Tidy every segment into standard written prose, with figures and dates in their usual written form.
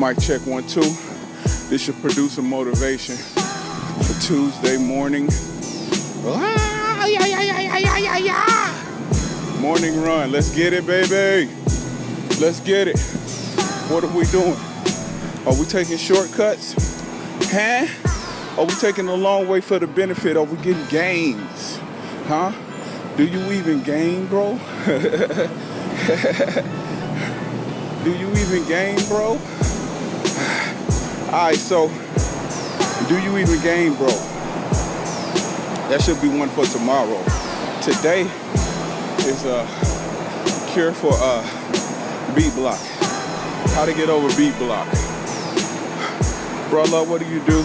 Mic check 1, 2. This your producer motivation for Tuesday morning. Morning run. Let's get it, baby. Let's get it. What are we doing? Are we taking shortcuts? Huh? Are we taking a long way for the benefit? Are we getting gains? Huh? Do you even gain, bro? Do you even gain, bro? Alright, so, do you even gain, bro? That should be one for tomorrow. Today is a cure for beat block. How to get over beat block. Bro, love, what do you do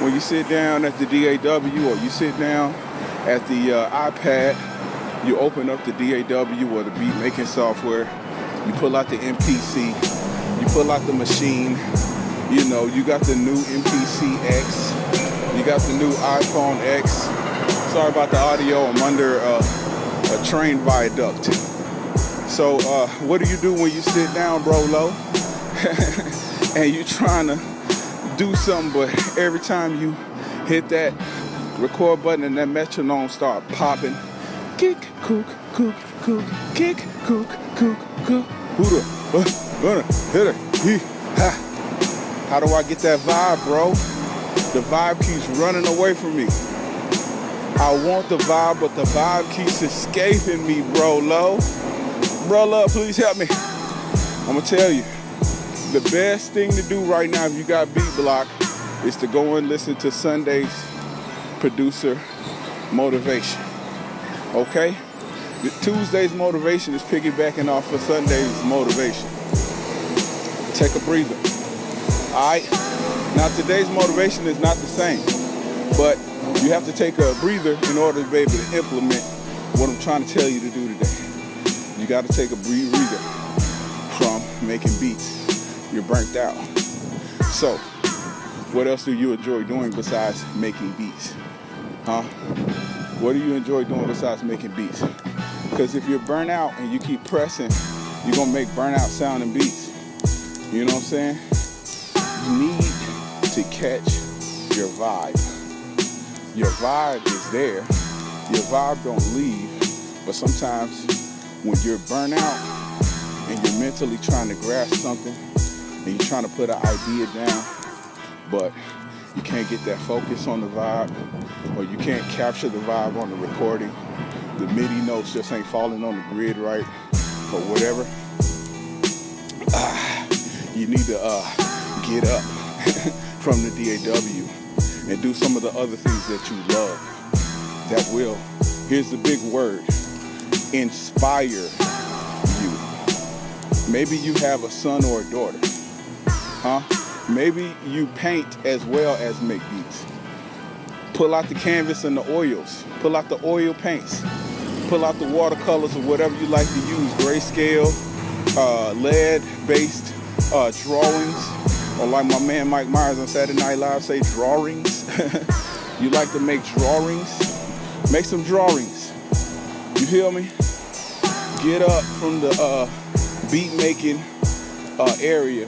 when you sit down at the DAW or you sit down at the iPad? You open up the DAW or the beat making software. You pull out the MPC. You pull out the machine. You know, you got the new MPC X. You got the new iPhone X. Sorry about the audio. I'm under a train viaduct. So what do you do when you sit down, bro, low? And you trying to do something, but every time you hit that record button and that metronome start popping, kick, kook, kook, kook, kick, kook, kook, kook, hooter, hitter, he, ha. How do I get that vibe, bro? The vibe keeps running away from me. I want the vibe, but the vibe keeps escaping me, bro, low. Bro, love, please help me. I'm gonna tell you, the best thing to do right now if you got beat block is to go and listen to Sunday's producer motivation. Okay? Tuesday's motivation is piggybacking off of Sunday's motivation. Take a breather. Alright? Now today's motivation is not the same, but you have to take a breather in order to be able to implement what I'm trying to tell you to do today. You got to take a breather from making beats. You're burnt out. So, what else do you enjoy doing besides making beats? Huh? What do you enjoy doing besides making beats? Because if you're burnt out and you keep pressing, you're going to make burnout sounding beats. You know what I'm saying? You need to catch your vibe. Your vibe is there. Your vibe don't leave. But sometimes when you're burnt out and you're mentally trying to grasp something and you're trying to put an idea down, but you can't get that focus on the vibe, or you can't capture the vibe on the recording, the MIDI notes just ain't falling on the grid right, or whatever, you need to get up from the DAW and do some of the other things that you love that will, here's the big word, inspire you. Maybe you have a son or a daughter, huh? Maybe you paint as well as make beats. Pull out the canvas and the oils. Pull out the oil paints. Pull out the watercolors or whatever you like to use. Grayscale, lead-based drawings. Or like my man Mike Myers on Saturday Night Live say, drawings. You like to make drawings? Make some drawings. You feel me? Get up from the beat making area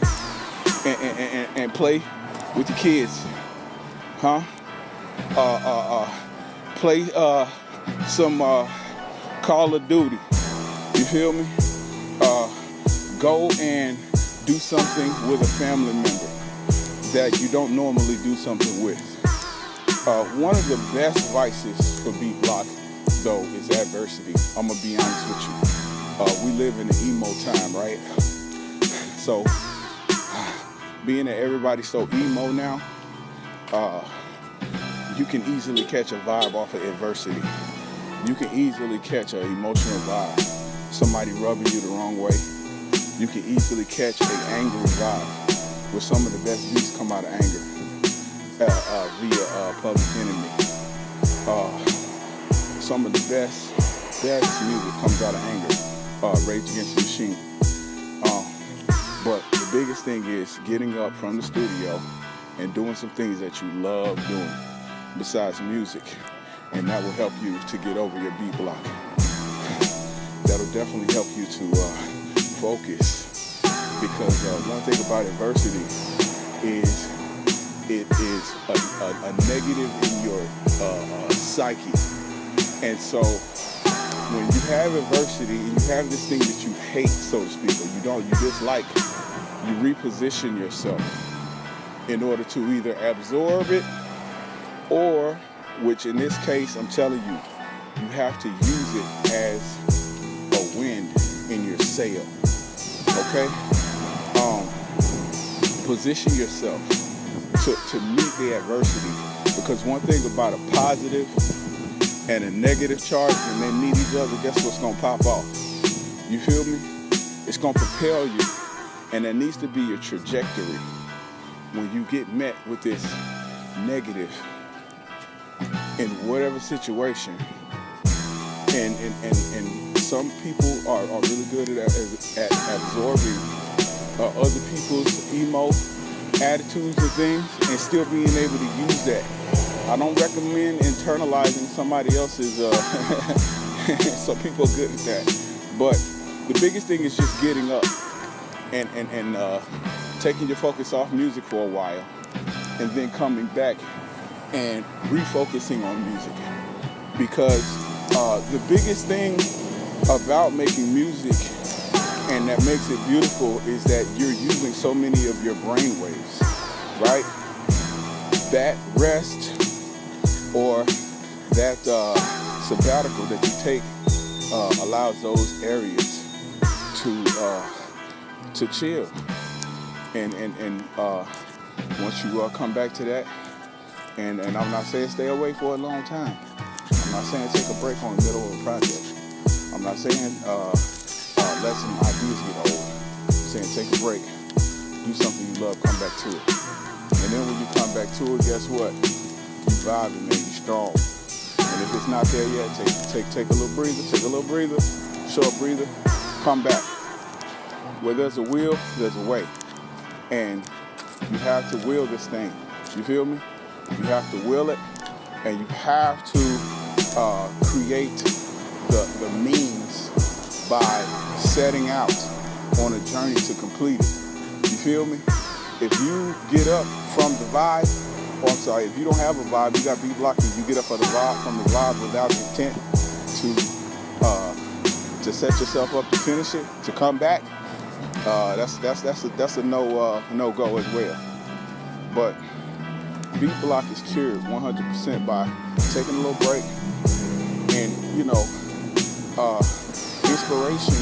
and play with the kids, huh? Play some Call of Duty. You feel me? Go and do something with a family member that you don't normally do something with. One of the best vices for beat block, though, is adversity. I'm gonna be honest with you. We live in an emo time, right? So, being that everybody's so emo now, you can easily catch a vibe off of adversity. You can easily catch an emotional vibe. Somebody rubbing you the wrong way. You can easily catch an angry vibe, where some of the best beats come out of anger via Public Enemy. Some of the best music comes out of anger. Rage Against the Machine. But the biggest thing is getting up from the studio and doing some things that you love doing besides music, and that will help you to get over your beat block. That'll definitely help you to focus because one thing about adversity is it is a negative in your psyche. And so when you have adversity and you have this thing that you hate, so to speak, or you dislike, you reposition yourself in order to either absorb it or, which in this case, I'm telling you, you have to use it as a wind in your sail, okay? Position yourself to meet the adversity, because one thing about a positive and a negative charge, when they meet each other, guess what's gonna pop off? You feel me? It's gonna propel you, and that needs to be your trajectory when you get met with this negative in whatever situation. And some people are really good at absorbing other people's emo attitudes and things and still being able to use that. I don't recommend internalizing somebody else's, some people are good at that. But the biggest thing is just getting up and taking your focus off music for a while and then coming back and refocusing on music. Because the biggest thing about making music and that makes it beautiful is that you're using so many of your brain waves, right? That rest or that sabbatical that you take allows those areas to chill. And once you come back to that, and I'm not saying stay away for a long time. I'm not saying take a break on the middle of a project. I'm not saying let some ideas get old. I'm saying take a break, do something you love, come back to it. And then when you come back to it, guess what? You vibing, man, you strong. And if it's not there yet, take a little breather, short breather, come back. Where there's a will, there's a way. And you have to will this thing. You feel me? You have to will it, and you have to create the means by setting out on a journey to complete it. You feel me? If you get up from the vibe, or I'm sorry, if you don't have a vibe, you got beat blocking, you get up from the vibe without the intent to set yourself up to finish it, to come back, that's a no-go as well. But beat block is cured 100% by taking a little break. And inspiration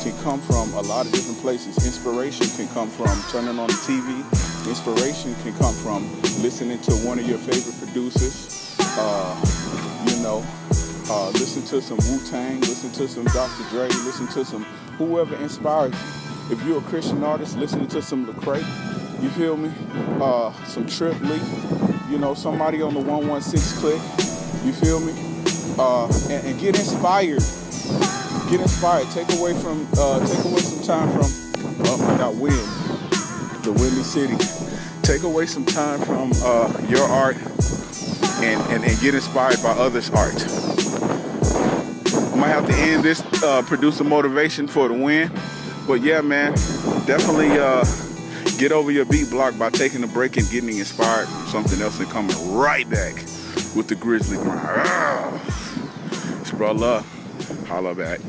can come from a lot of different places. Inspiration can come from turning on the TV. Inspiration can come from listening to one of your favorite producers. Listen to some Wu-Tang, listen to some Dr. Dre, listen to some whoever inspires you. If you're a Christian artist, listening to some Lecrae, you feel me? Some Trip Lee, somebody on the 116 click, you feel me? And get inspired. Get inspired. Take away some time from, I got wind, the windy city. Take away some time from your art and get inspired by others' art. I might have to end this producer motivation for the win. But yeah, man, definitely get over your beat block by taking a break and getting inspired from something else and coming right back with the grizzly grind. It's bro love. Holla back.